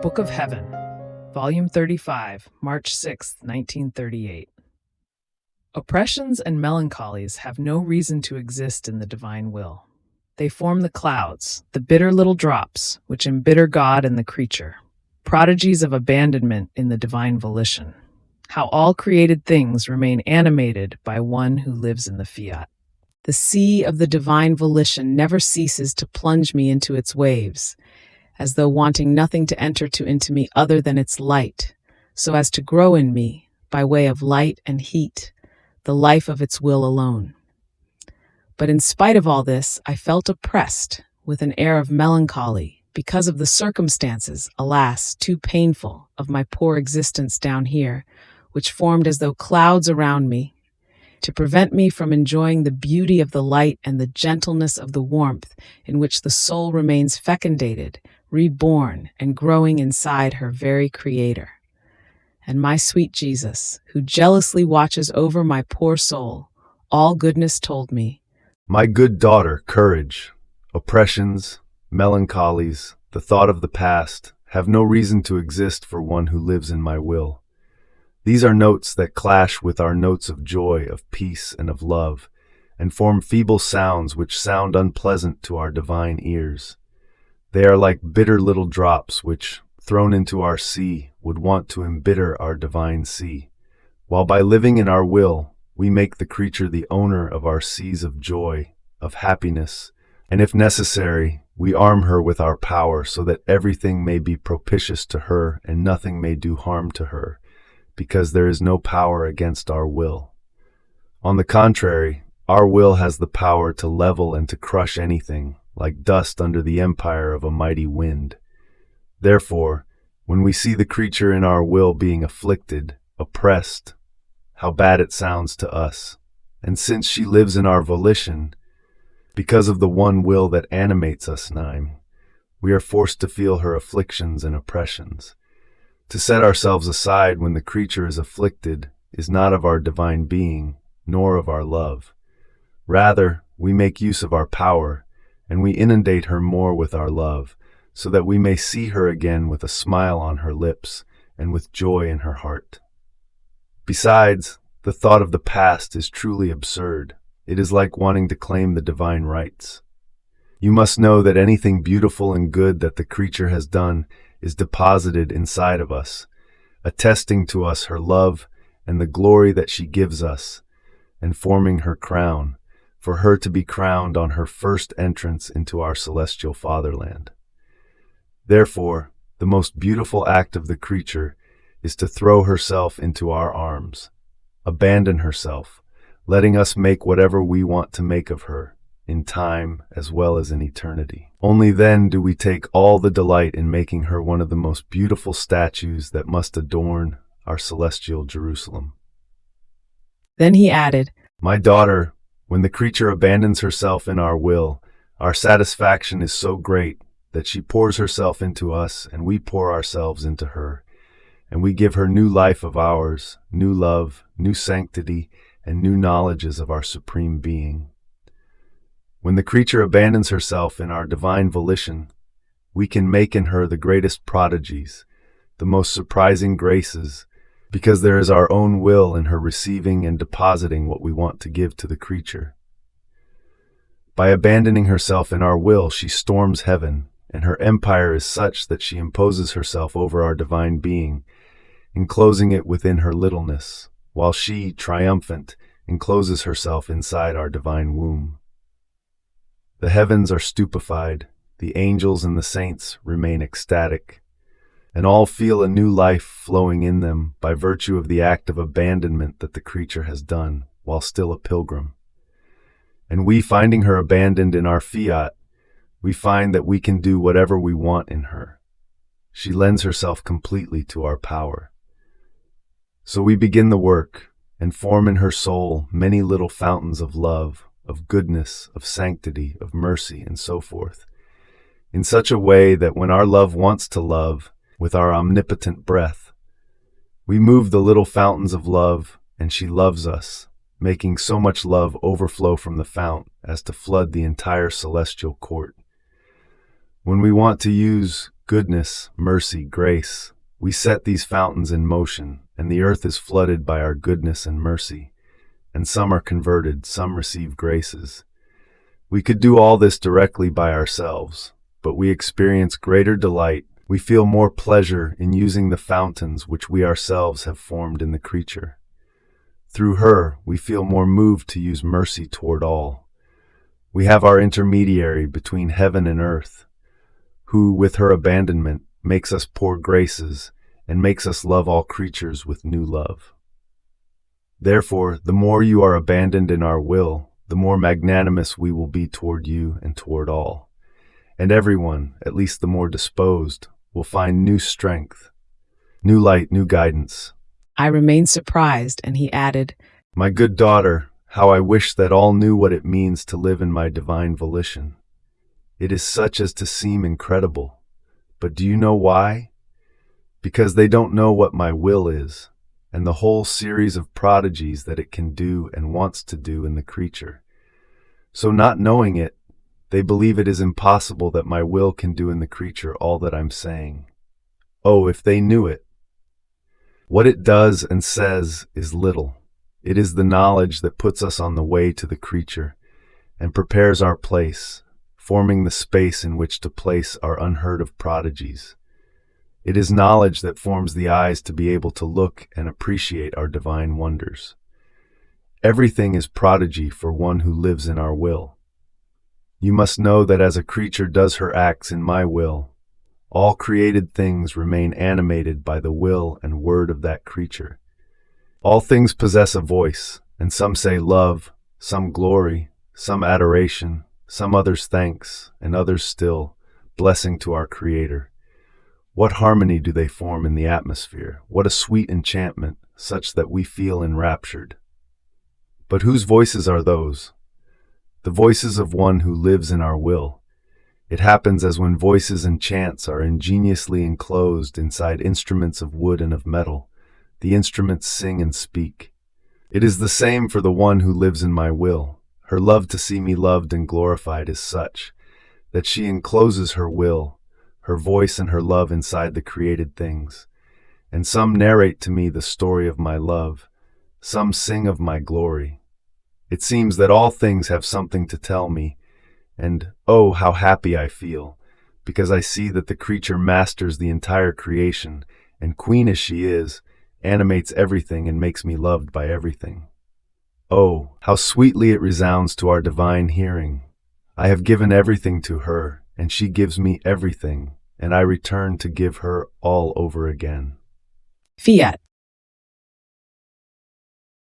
Book of Heaven, Volume 35, March 6, 1938. Oppressions and melancholies have no reason to exist in the divine will. They form the clouds, the bitter little drops, which embitter God and the creature. Prodigies of abandonment in the divine volition. How all created things remain animated by one who lives in the Fiat. The sea of the divine volition never ceases to plunge me into its waves, as though wanting nothing to enter into me other than its light, so as to grow in me, by way of light and heat, the life of its will alone. But in spite of all this, I felt oppressed with an air of melancholy because of the circumstances, alas, too painful, of my poor existence down here, which formed as though clouds around me, to prevent me from enjoying the beauty of the light and the gentleness of the warmth in which the soul remains fecundated, reborn, and growing inside her very Creator. And my sweet Jesus, who jealously watches over my poor soul, all goodness told me, "My good daughter, courage. Oppressions, melancholies, the thought of the past, have no reason to exist for one who lives in my will. These are notes that clash with our notes of joy, of peace, and of love, and form feeble sounds which sound unpleasant to our divine ears. They are like bitter little drops which, thrown into our sea, would want to embitter our divine sea, while by living in our will, we make the creature the owner of our seas of joy, of happiness, and if necessary, we arm her with our power so that everything may be propitious to her and nothing may do harm to her, because there is no power against our will. On the contrary, our will has the power to level and to crush anything, like dust under the empire of a mighty wind. Therefore, when we see the creature in our will being afflicted, oppressed, how bad it sounds to us. And since she lives in our volition, because of the one will that animates us nine, we are forced to feel her afflictions and oppressions. To set ourselves aside when the creature is afflicted is not of our divine being, nor of our love. Rather, we make use of our power, and we inundate her more with our love, so that we may see her again with a smile on her lips and with joy in her heart. Besides, the thought of the past is truly absurd. It is like wanting to claim the divine rights. You must know that anything beautiful and good that the creature has done is deposited inside of us, attesting to us her love and the glory that she gives us, and forming her crown, for her to be crowned on her first entrance into our celestial fatherland. Therefore, the most beautiful act of the creature is to throw herself into our arms, abandon herself, letting us make whatever we want to make of her, in time as well as in eternity. Only then do we take all the delight in making her one of the most beautiful statues that must adorn our celestial Jerusalem. Then he added, "My daughter, when the creature abandons herself in our will, our satisfaction is so great that she pours herself into us and we pour ourselves into her, and we give her new life of ours, new love, new sanctity, and new knowledges of our supreme being. When the creature abandons herself in our divine volition, we can make in her the greatest prodigies, the most surprising graces, because there is our own will in her receiving and depositing what we want to give to the creature. By abandoning herself in our will, she storms heaven, and her empire is such that she imposes herself over our divine being, enclosing it within her littleness, while she, triumphant, encloses herself inside our divine womb. The heavens are stupefied, the angels and the saints remain ecstatic, and all feel a new life flowing in them by virtue of the act of abandonment that the creature has done while still a pilgrim. And we, finding her abandoned in our Fiat, we find that we can do whatever we want in her. She lends herself completely to our power. So we begin the work and form in her soul many little fountains of love, of goodness, of sanctity, of mercy, and so forth, in such a way that when our love wants to love, with our omnipotent breath, we move the little fountains of love, and she loves us, making so much love overflow from the fount as to flood the entire celestial court. When we want to use goodness, mercy, grace. We set these fountains in motion, and the earth is flooded by our goodness and mercy. And some are converted, some receive graces. We could do all this directly by ourselves, but we experience greater delight. We feel more pleasure in using the fountains which we ourselves have formed in the creature. Through her, we feel more moved to use mercy toward all. We have our intermediary between heaven and earth, who, with her abandonment, makes us pour graces and makes us love all creatures with new love. Therefore, the more you are abandoned in our will, the more magnanimous we will be toward you and toward all. And everyone, at least the more disposed, will find new strength, new light, new guidance. I remained surprised, and he added, My good daughter, how I wish that all knew what it means to live in my divine volition. It is such as to seem incredible. But do you know why? Because they don't know what my will is, and the whole series of prodigies that it can do and wants to do in the creature. So not knowing it, they believe it is impossible that my will can do in the creature all that I'm saying. Oh, if they knew it! What it does and says is little. It is the knowledge that puts us on the way to the creature and prepares our place, forming the space in which to place our unheard of prodigies. It is knowledge that forms the eyes to be able to look and appreciate our divine wonders. Everything is prodigy for one who lives in our will. You must know that as a creature does her acts in my will, all created things remain animated by the will and word of that creature. All things possess a voice, and some say love, some glory, some adoration, some others thanks, and others still, blessing to our Creator. What harmony do they form in the atmosphere? What a sweet enchantment, such that we feel enraptured. But whose voices are those? The voices of one who lives in our will. It happens as when voices and chants are ingeniously enclosed inside instruments of wood and of metal. The instruments sing and speak. It is the same for the one who lives in my will. Her love to see me loved and glorified is such that she encloses her will, her voice and her love inside the created things. And some narrate to me the story of my love, some sing of my glory. It seems that all things have something to tell me, and oh, how happy I feel, because I see that the creature masters the entire creation, and queen as she is, animates everything and makes me loved by everything. Oh, how sweetly it resounds to our divine hearing. I have given everything to her, and she gives me everything, and I return to give her all over again. Fiat.